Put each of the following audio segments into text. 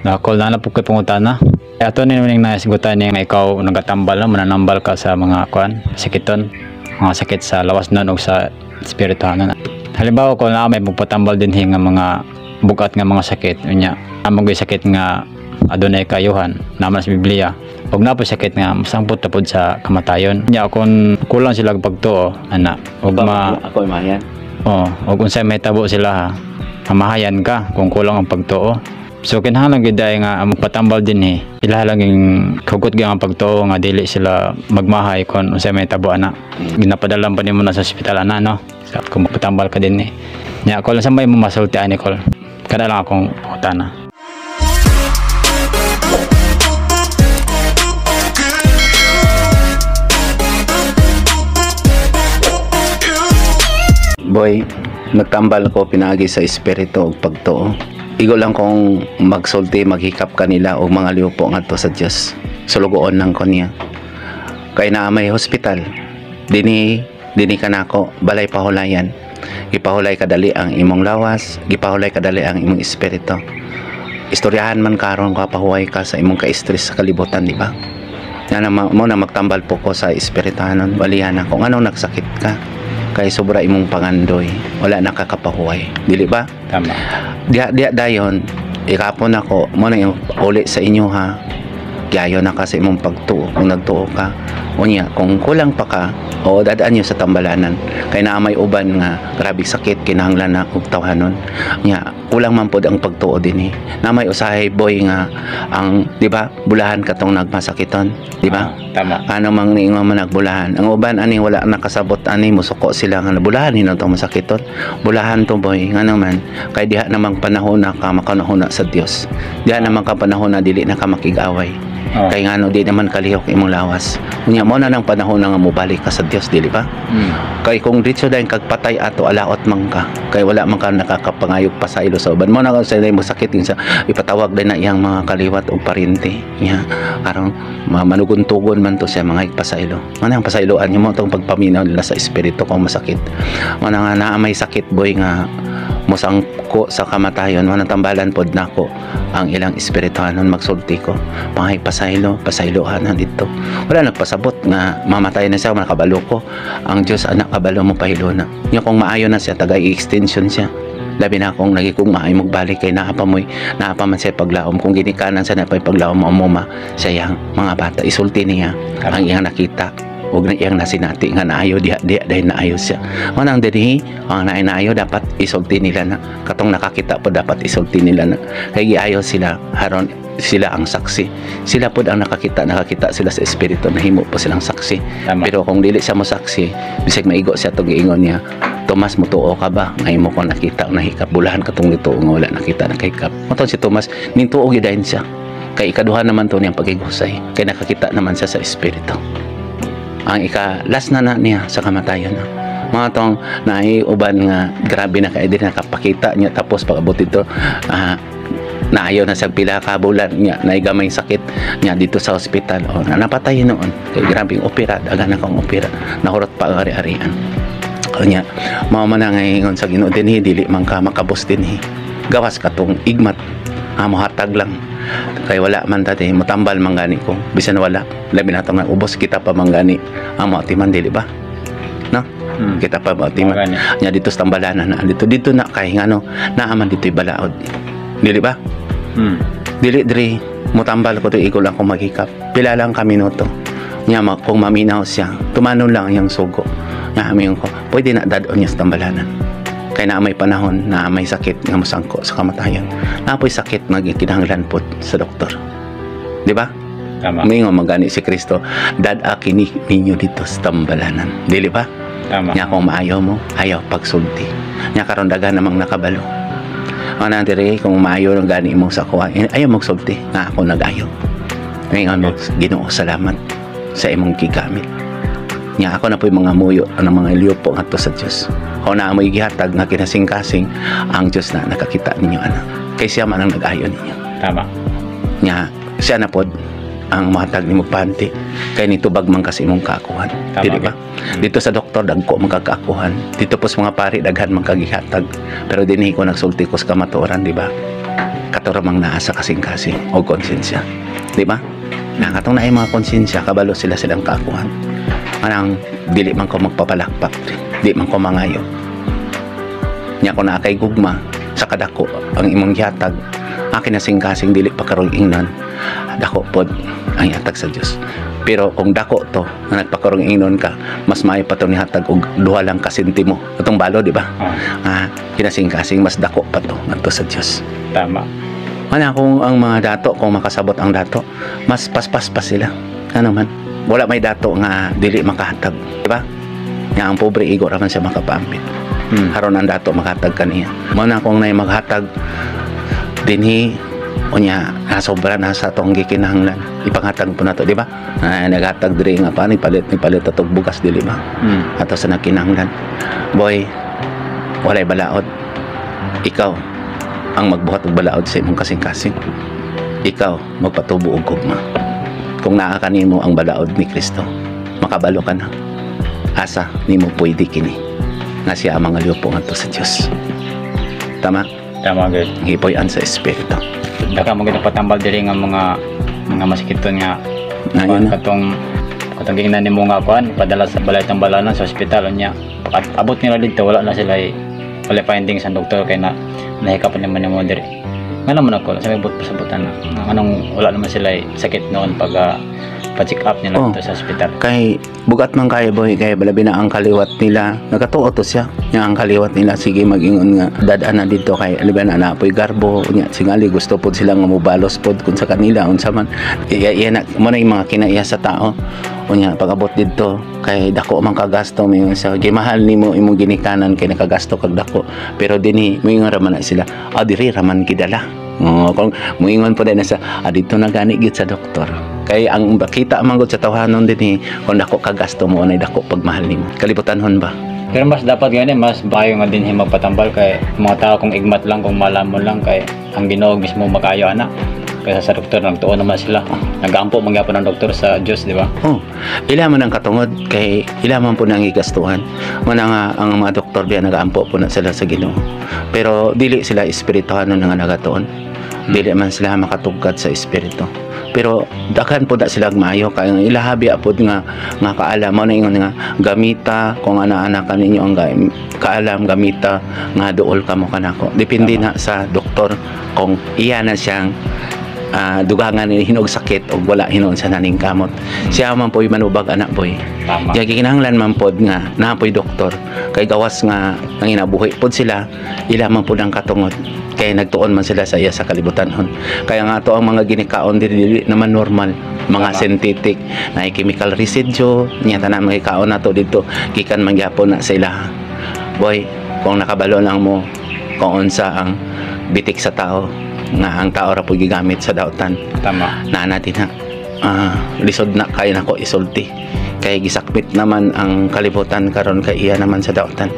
Nakol na po kay pangutana. Ato ni ning nasigutan ni nga ikaw nagatambal no, mananambal ka sa mga kuan, sakiton, mga sakit sa lawas nun o sa espirituhanon. Halimbawa ko na may magpatambal din nga mga bugat nga mga sakit, unya among sakit nga adunay kayuhan naman sa Biblia. Og na po sakit nga masangpot tapod sa kamatayon. Unya kung kulang sila pagtuo ana og ako mayan. og unsay may tabo sila ha, mamahayan ka kung kulang ang pagtuo. So kinahanglan gid nga magpatambal din ila lang yung kugot nga ang pagtuo nga dili sila magmahay kon unsay may tabo ana. Ginapadalan pa nimo na sa ospital ana no. So kung magpatambal ka din nya ko lang sa may mamasultian ni Col. Kada lang akong utana. Boy, nagtambal ko pinagi sa espiritu og pagtuo. Igo lang kung magsulti, maghikap kanila o mga liupo nga to sa Diyos. Sulugoon lang ko niya. Kay na may hospital. Dini ka nako, balay pahulayan. Gipahulay kadali ang imong lawas, gipahulay kadali ang imong espiritu. Istoryahan man karon ka pahuway ka sa imong ka-stress sa kalibutan, di ba? Yan mo na magtambal po ko sa espirituhanon, balihan na kung anong nagsakit ka. Kay sobra imong pangandoy, wala nakakapahuway, dili ba? Tama. Diya dayon ikapon ako mo na yung uli sa inyo ha. Gayo na kasi imong pagtuo kung nagtuo ka. Unya kung kulang pa ka o dadaan nyo sa tambalanan kay naa may uban nga grabe sakit kinahanglan na og tawhanon. Unya kulang man pod ang pagtuo dinhi. Na may usahay boy nga ang di ba bulahan katong nagmasakiton, di ba? Tama. Ano mang niingon man nagbulahan. Ang uban ani wala nakasabot ani musuko sila nga bulahan hino tong masakiton. Bulahan to boy nga naman kay diha namang panahon na ka makanahon sa Dios. Diha namang ka panahon na dili na ka makig-away. Kay nga no di naman kalihok imong lawas. Unya mo na nang panahon na nga mobalik ka sa Dios, dili ba? Kay kung ditso dayon kagpatay ato alaot man ka. Kay wala man ka nakakapangayog pa sa ilo sa uban. Mo na sa mo sakit sa ipatawag din na iyang mga kaliwat o parinti. Nya aron manuguntugon man to siya mga ipasaylo. Mo nang pasayloan mo tong pagpaminaw nila sa espiritu kung masakit. Mo na nga naa may sakit boy nga musangko sa kamatayon, mo nang tambalan pod nako ang ilang espirituhanon magsulti ko. Mga pasaylohan dito. Wala nagpasabot nga mamatay na siya, makabalo ko. Ang Diyos anak kabalo mo pahilo na. Nya kung maayo na siya tagay extension siya. Labi na kung lagi kong maayo magbalik kay naapamoy, naapaman siya paglaom. Kung ginikanan sa napay paglaom mo umuma siya yang mga bata isulti niya ang iyang nakita. Huwag na iyang nasinati nga naayo diha dahil naayo siya. Manang dinhi ang naayo dapat isulti nila na katong nakakita po dapat isulti nila na kay giayo sila haron sila ang saksi. Sila po ang nakakita sila sa espiritu, nahimo po silang saksi. Tama. Pero kung dili siya mo saksi, bisag maigo siya to giingon niya, Tomas mutuo ka ba? Ngay mo ko nakita nahikap bulahan katong nito nga wala nakita nakahikap. Moton si Tomas ning tuo gidayon siya. Kay ikaduha naman to niyang pagigusay. Kay nakakita naman siya sa espiritu. Ang ika-last na niya sa kamatayon na. Mga tong naiuban nga grabe na kay din nakapakita niya tapos pag-abot ito naayo na sa pila ka bulan niya naigamay sakit niya dito sa ospital o napatay noon kay grabe yung opera daga na kang opera nahurot pa ang ari-arian kanya mao man nga ingon sa Ginoo dinhi dili man ka makabos dinhi gawas katong igmat mohatag lang kay wala man tati mutambal manggani ko bisan wala labi na tong ubos kita pa manggani amo atiman dili ba no kita pa ba atiman nya dito sa tambalanan na dito na kay ngano naaman dito'y balaod dili ba dili mutambal ko to iko lang kung maghikap pila lang ka minuto nya kung maminaw siya tumanon lang yang sugo nya amin ko pwede na dadon niya sa tambalanan kay na may panahon na may sakit nga musangko sa kamatayon na apoy sakit magkinahanglan pod sa doktor di ba? Tama. Mingo magani si Kristo dad kini ninyo dito sa tambalanan dili ba? Tama. Nya kung maayo mo ayaw pagsulti nya karon daghan namang nakabalo ana diri kung maayo ng gani mo sa kuha ayaw magsulti nga ako nagayo ngayon mo Ginoo salamat sa imong gigamit nya ako na po yung mga muyo ang mga liupo ngadto sa Dios o na mo gihatag nga kinasing-kasing ang Dios na nakakita ninyo anak kay siya man ang nag-ayo ninyo tama nya siya na pod ang mahatag nimo panti kay nitubag man kasi imong kaakuhan dili ba dito sa doktor dagko magkakaakuhan dito po sa mga pari daghan man kagihatag pero dinhi ko nagsulti ko sa kamatuoran di ba katuramang naa sa kasing-kasing o konsensya. Di ba? Nakatong na mga konsensya, kabalo silang kaakuhan. Anang dili man ko magpapalakpak, di man ko mangayo. Nya ko na kay gugma sa kadako ang imong gihatag, akin na sing-kasing dili pa karong ingnon. Dako pod ang ihatag sa Dios. Pero kung dako to, na nagpakarong ingnon ka, mas maayo pa to ni hatag og duha lang ka sentimo. Atong balo, di ba? Kinasing-kasing mas dako pa to ngadto sa Dios. Tama. Ano kung ang mga dato, kung makasabot ang dato, mas paspas pa sila. Ano man, wala may dato nga dili makahatag, di ba? Nga ang pobre igo raman siya makapaambit. Haron ang dato makahatag kaniya. Mo na kung nay maghatag dinhi unya sobra na sa atong gikinahanglan. Ipanghatag po nato, di ba? Naghatag diri nga pa ni palit atog bugas dili ba? Ato sa nakinahanglan. Boy, walay balaod. Ikaw ang magbuhat og balaod sa imong kasing-kasing. Ikaw magpatubo og gugma. Kung naa kanimo ang balaod ni Kristo, makabalo ka na. Asa nimo pwede kini nga siya ang mga liupo ngadto sa Dios. Tama? Tama gid. Gipoy-an sa espiritu. Daka mo gid patambal diri nga mga masikiton nga Ngayon na. katong gingnan nimo nga kuan padala sa balay tambalanan sa ospital nya. Abot nila dito wala na sila wala finding sa doktor kay na nahikapan naman yung diri. Nga naman ako sa may pasabutan na anong wala naman sila sakit noon pag pa-check up nila dito sa ospital. Kay bugat man kay boy, kay balabi na ang kaliwat nila. Nagatuo to siya. Nga ang kaliwat nila sige mag-ingon nga dadaan na dito kay aliban na napoy garbo nya singali gusto pod sila nga mobalos pod kun sa kanila unsa man. Iya na mo na yung mga kinaiya sa tao. Unya pag-abot dito kay dako man kagasto may sa gimahal nimo imong ginikanan kay nakagasto kag dako. Pero dinhi moingon raman na sila. Diri raman gidala. Kung moingon po din na sa dito na gani gid sa doktor. Kay ang bakita manggod sa tawhanon dinhi kung dako kagasto mo na dako pagmahal nimo. Kalibutanhon ba? Pero mas dapat gani mas bayo nga dinhi magpatambal kay mga tao kung igmat lang kung malamon lang kay ang Ginoo mismo mag-ayo ana. Kaya sa doktor nagtuon naman sila. Nag-aampo man gyapon ang doktor sa Dios, di ba? Ila man ang katungod kay ila man po nang igastuhan. Mana nga ang mga doktor biya nag-aampo po na sila sa Ginoo. Pero dili sila espirituhano nga nagatuon. Dili man sila makatugkad sa espiritu. Pero dakan po na sila maayo kay ang ilahabi apod nga kaalam mo na ingon nga gamita kung ana-ana kaninyo ang kaalam gamita nga duol kamo kanako. Depende na sa doktor kung iya na siyang dugangan ni hinog sakit o wala hinon sa naning kamot. Siya man po'y manubag anak boy. Tama. Kaya kinahanglan man pod nga napoy doktor kay gawas nga ang inabuhi pod sila ila man pod ang katungod kay nagtuon man sila sa iya sa kalibutanhon. Kaya nga to ang mga ginikaon dili naman normal mga synthetic na chemical residue nya tanan mga kaon nato dito gikan man gyapon na sa ilaha. Boy, kung nakabalo lang mo kung unsa ang bitik sa tao nga ang tao ra po gigamit sa dautan. Tama. Na natin lisod na kay nako isulti kay gisakmit naman ang kalibutan karon kay iya naman sa dautan.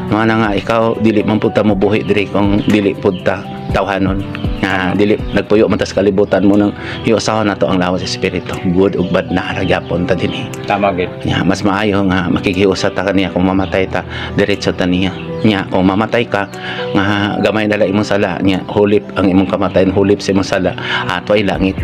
Mga na nga ikaw dili man pud ta mo buhi diri kung dili pud ta tawhanon nga dili nagpuyo man tas kalibutan mo nang hiusaw na to ang lawas sa espiritu good ug bad na aragyapon ta dinhi. Tama gid. Nya mas maayo nga makikiusa ta kaniya kung mamatay ta diretso ta niya. Nya kung mamatay ka nga gamay dala imong sala nya hulip ang imong kamatayon hulip sa imong sala atoy langit.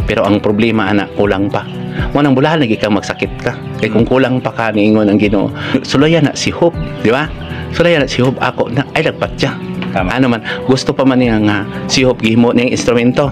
Pero ang problema ana kulang pa. Mo nang bulahan lagi ka magsakit ka. Kay kung kulang pa ka niingon ang Ginoo. Sulayan na si Hope, di ba? Sulayan na si Hope ako na ay lagpat siya. Tama. Ano man gusto pa man niya nga si Hope gihimo niyang instrumento.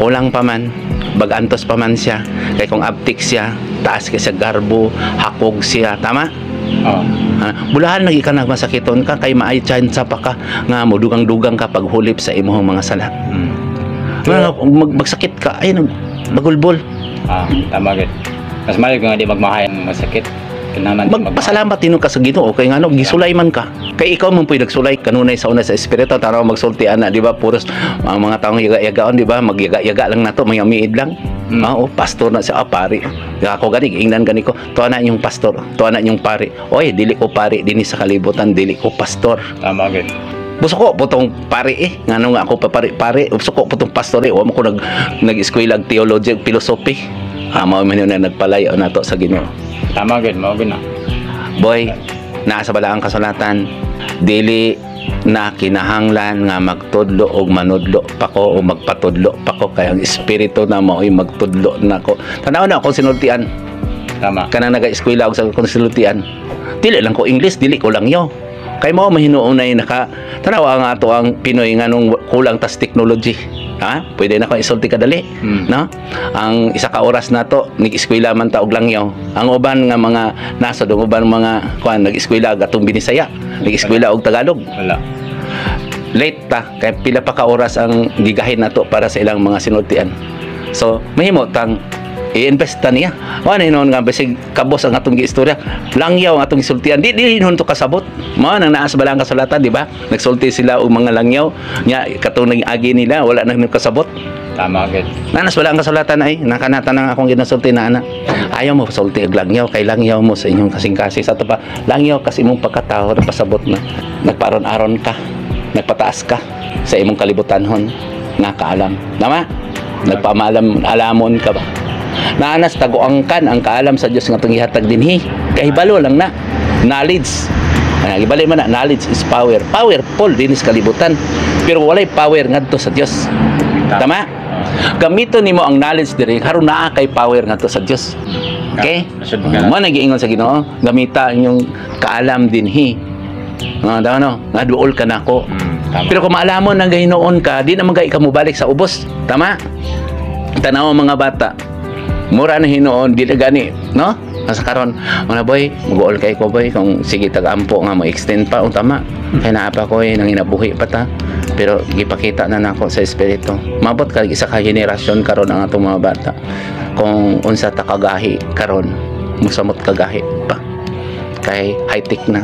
Kulang pa man bagantos pa man siya. Kay kung abtik siya, taas kay sa garbo, hakog siya, tama? Bulahan lagi ka nagmasakiton ka kay maay chance pa ka nga modugang-dugang ka paghulip sa imong mga sala. Magsakit ka ay magulbol. Tama gid. Mas maayo nga di magmahayang masakit. Kinahanglan Magpasalamat tino ka sa Ginoo kay ngano gisulay man ka. Kay ikaw man puy nagsulay kanunay sa una sa espiritu tanaw magsulti ana di ba puros ang mga taong yaga-yagaon di ba magyaga-yaga lang nato may miid lang. Pastor na siya pari. Ako gani ingnan gani ko tuwa na yung pastor, tuwa na yung pari. Oy dili ko pari dinhi sa kalibutan dili ko pastor. Tama gid. Buso ko putong pari ngano nga ako pari buso ko putong pastor wa mo ko nag-eskwela theology ug philosophy. Mao man yun na nagpalayo nato sa Ginoo. Tama gid, mao gid na. Boy, naa sa balaang kasulatan, dili na kinahanglan nga magtudlo og manudlo pa ko o magpatudlo pa ko kay ang espiritu na mao'y magtudlo nako. Tanaw na ako sinultian. Tama. Kanang naga-eskwela og sa konsultian. Dili lang ko English, dili ko lang yo. Kay mao mahinuunay naka tanawa nga ato ang Pinoy nganong kulang tas technology. Ha? Pwede na ko isulti kadali, no? Ang isa ka oras nato nag-eskwela man ta og langyaw. Ang uban nga mga nasod, ang uban mga kuan nag-eskwela atong Binisaya, nag-eskwela og Tagalog. Wala. Late ta kay pila pa ka oras ang gigahin nato para sa ilang mga sinultian. So, mahimo tang i-invest ta niya. Ano hinon nga basig kabos ang atong giistorya. Langyaw ang atong gisultian. Di hinon to kasabot. Mao nang naa sa balang kasulatan, di ba? Nagsulti sila og mga langyaw nya katong agi nila wala nang kasabot. Tama gid. Nanas wala ang kasulatan ay nakanata nang akong ginasulti na ana. Ayaw mo sulti og langyaw kay langyaw mo sa inyong kasing-kasi sa to pa. Langyaw kasi imong pagkatao na pasabot na nagparon-aron ka, nagpataas ka sa imong kalibutanhon nga kaalam. Tama? Nagpamalam alamon ka ba? Naanas taguangkan ang kaalam sa Dios nga itong ihatag dinhi. Kahibalo lang na. Knowledge. Ibalik man na, knowledge is power. Powerful din sa kalibutan. Pero walay power ngadto sa Dios. Tama? Gamiton nimo ang knowledge diri haron naa kay power ngadto sa Dios. Okay? Mo nagiingon sa Ginoo, gamita inyong kaalam dinhi. Daw no, nga duol ka nako. Pero kung maalamon nang gahinoon ka, di naman ka mubalik sa ubos. Tama? Tanaw mga bata. Mura na hinoon, di na gani, no? Nasa karon, mga boy, mag-uol kay ko boy, kung sige taga-ampo nga, mag-extend pa, o tama. Kaya naapa ko nang inabuhi pa ta. Pero gipakita na nako sa espiritu. Mabot ka, isa ka henerasyon karon ang atong mga bata. Kung unsa ta kagahi karon, musamot kagahi pa. Kay high-tech na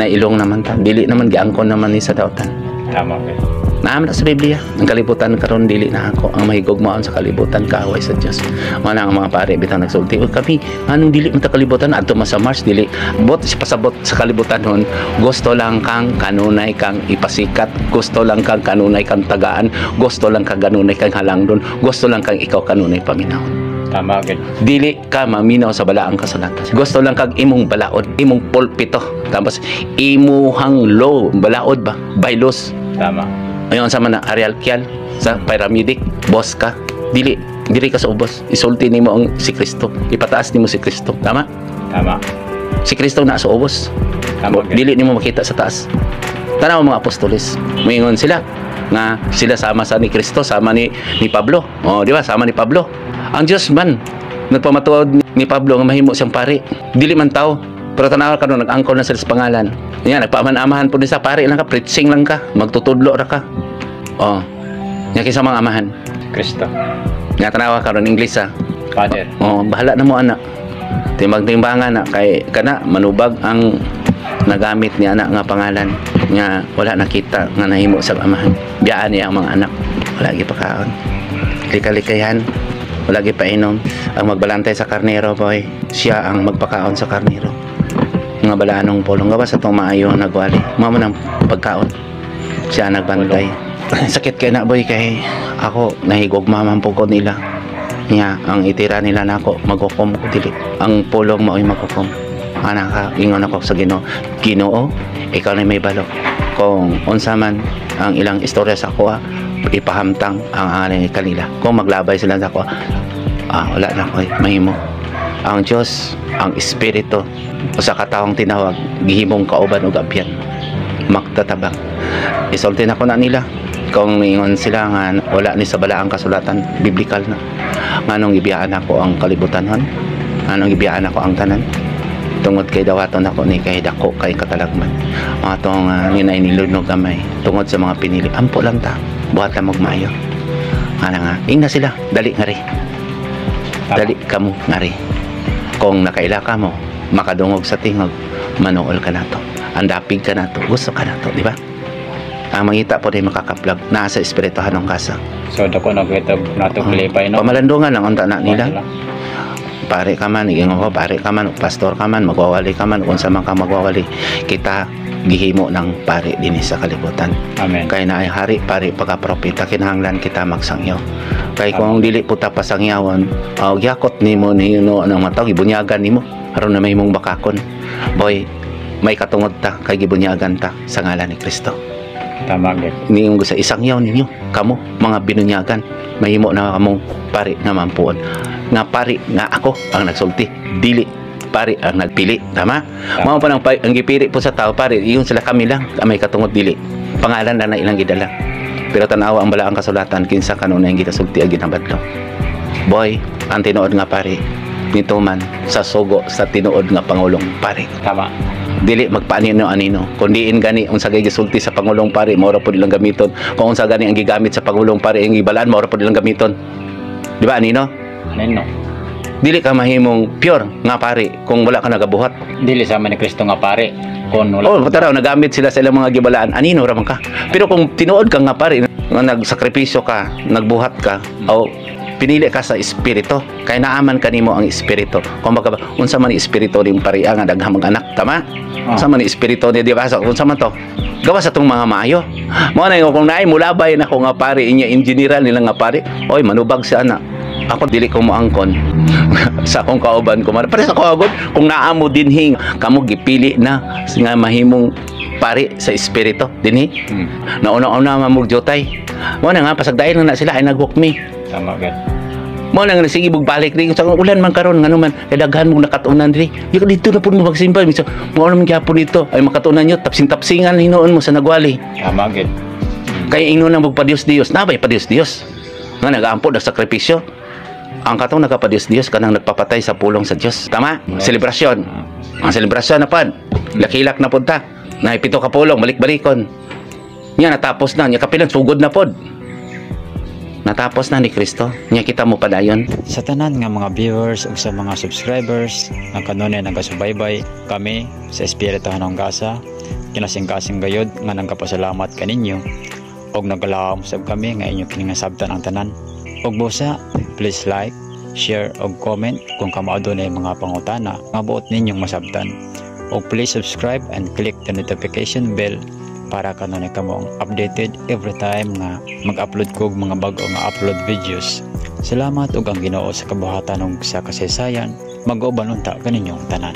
ilong naman ta. Dili naman, giangkon naman ni sa dautan. Tama gid. Naamna sa Biblia, ang kalibutan karon dili na ako ang mahigugmaon sa kalibutan kaaway sa Dios. Mana ang mga pare bitang nagsulti, "O kami, anong dili man ta kalibutan adto man sa Mars dili." Bot si pasabot sa kalibutan hon, gusto lang kang kanunay kang ipasikat, gusto lang kang kanunay kang tagaan, gusto lang kang kanunay kang halangdon, gusto lang kang ikaw kanunay paminahon. Tama gid. Dili ka maminaw sa balaang kasulatan. Gusto lang kag imong balaod, imong pulpito, tapos imuhang law, balaod ba? Bylaws. Tama. Ayon sa man Arial Kial sa paramedic, boss ka, dili ka sa ubos. Isulti nimo ang si Kristo, ipataas nimo si Kristo. Tama? Tama. Si Kristo na sa ubos. Tama. Dili nimo makita sa taas. Tanaw mga apostoles, moingon sila nga sila sama sa ni Kristo, sama ni Pablo. Oh, di ba? Sama ni Pablo. Ang Dios man nagpamatuod ni Pablo nga mahimo siyang pari. Dili man tao. Pero tanaw ka nung nag-angkol na sila sa pangalan. Yan, nagpaaman-amahan po din sa pare lang ka, preaching lang ka, magtutudlo ra ka. Oh. Yan kisa mga amahan. Kristo. Nga tanawa ka ron English ha. Father. Oh, bahala na mo anak. Timbang-timbangan na kay kana manubag ang nagamit ni anak nga pangalan nga wala nakita nga nahimo sa amahan. Biyaan niya ang mga anak. Wala gi pakaon. Lika-likayan. Wala gi painom. Ang magbalantay sa karnero boy, siya ang magpakaon sa karnero. Nga balaanong pulong gawa sa itong maayo nagwali mamo ng pagkaon siya nagbantay. Sakit kay na boy kay ako nahigog mamang ko nila niya ang itira nila nako maghukom ko dili ang pulong mao'y maghukom ana ka ingon ako sa Ginoo ikaw na may balo kung unsa man ang ilang istorya sa ako ipahamtang ang anay kanila kung maglabay sila sa ako wala na ko mahimo ang Diyos, ang Espiritu o sa kataong tinawag gihimong kauban og abyan magtatabang isulti na ko na nila kung ingon sila nga wala ni sa balaang kasulatan biblikal na nganong ibiyaan ako ang kalibutanhon nganong ibiyaan ako ang tanan tungod kay dawaton ako ni kay dako kay katalagman mga tong ninay nilunog gamay tungod sa mga pinili ampo lang ta buhat lang magmayo nga ingna sila dali nga ri dali kamo nga ri kung nakaila ka mo makadungog sa tingog manuol ka nato andapig ka nato gusto ka nato di ba ang mangita po din makakaplag nasa espirituhan ng kasa So dako nagwetag nato klipay no. pamalandungan lang unta na nila pare ka man iging ko pare ka man pastor ka man magwawali ka man kung sa man ka magwawali kita gihimo ng pare din sa kalibutan. Amen. Kay na ay hari pare pagka-propeta kinahanglan kita magsangyaw. Kay kung dili puta pasangyawon, gyakot nimo niyo ng mataw gibunyagan nimo aron na may mong bakakon. Boy, may katungod ta kay gibunyagan ta sa ngalan ni Kristo. Tama gid. Niingon ko sa isang yaw ninyo, kamo mga binunyagan, mahimo na kamong pari nga mampuon. Nga pari nga ako ang nagsulti, dili pari ang nagpili, tama? Mao pa ang gipili po sa tao pari, iyon sila kami lang, may katungod dili. Pangalan na ilang gidala. Pero tanawa ang balaang kasulatan kinsa kanunay ang gitasulti ang ginabadlo. Boy, ang tinuod nga pari nito man sa sugo sa tinuod nga pangulong pari. Tama. Dili magpaanino-anino kundiin gani unsa gay gisulti sa pangulong pari mao ra pud ilang gamiton, kung unsa gani ang gigamit sa pangulong pari ang gibalaan mao ra pud ilang gamiton, di ba anino? Anino? Dili ka mahimong pure nga pari kung wala ka nagabuhat. Dili sama ni Kristo nga pare. Kung wala. Oh, tara nagamit sila sa ilang mga gibalaan, anino ra man ka. Pero kung tinuod ka nga pari nga nagsakripisyo ka, nagbuhat ka o pinili ka sa espiritu, kay naaman kanimo ang espiritu. Kung baga unsa man ni espiritu ning pariya nga daghang mga anak, tama? Unsa man ni espiritu ni di ba sa unsa man to? Gawa sa tong mga maayo. Mao na kung naay mulabay na ko nga pari inya engineeral nila nga pari, oy manubag si ana. Ako dili ko moangkon sa akong kauban ko. Pare sa kauban kung naamo dinhi kamo gipili na nga mahimong pari sa espiritu dinhi. Nauna-una mamug jotay. Mo na nga pasagdayon na sila ay naghukmi. Tama gid. Mo nang sige balik rin sa ulan man karon ngano man kay daghan mo nakatunan diri. Yo dito na pud mo magsimba miso. Mo man gyapon dito ay makatunan nyo tapsing-tapsingan hinuon mo sa nagwali. Tama gid. Kay ingnon nang magpa-Dios-Dios, nabay pa-Dios-Dios. Nga nag-aampo og sakripisyo. Ang katong nagpa-Dios-Dios kanang nagpapatay sa pulong sa Dios. Tama? Selebrasyon. Ang selebrasyon na pad. Lakilak na pud ta. Naipito ka pulong balik-balikon. Nya natapos na, nya kapilan sugod na pod. Natapos na ni Kristo. Nya kita mo padayon. Sa tanan nga mga viewers ug sa mga subscribers nga kanunay nagasubaybay kami sa Espirituhan ng Gasa, kinasing-kasing gayud nga nagkapasalamat kaninyo og nagalaom sab kami nga inyo kini nga sabtan ang tanan. Og busa, please like, share og comment kung kamao dunay mga pangutana nga buot ninyong masabtan. Og please subscribe and click the notification bell para kanunay kamo updated every time nga mag-upload ko og mga bag-o nga upload videos. Salamat ug ang Ginoo sa kabuhatan ug sa kasaysayan. Mag-uban unta kaninyong tanan.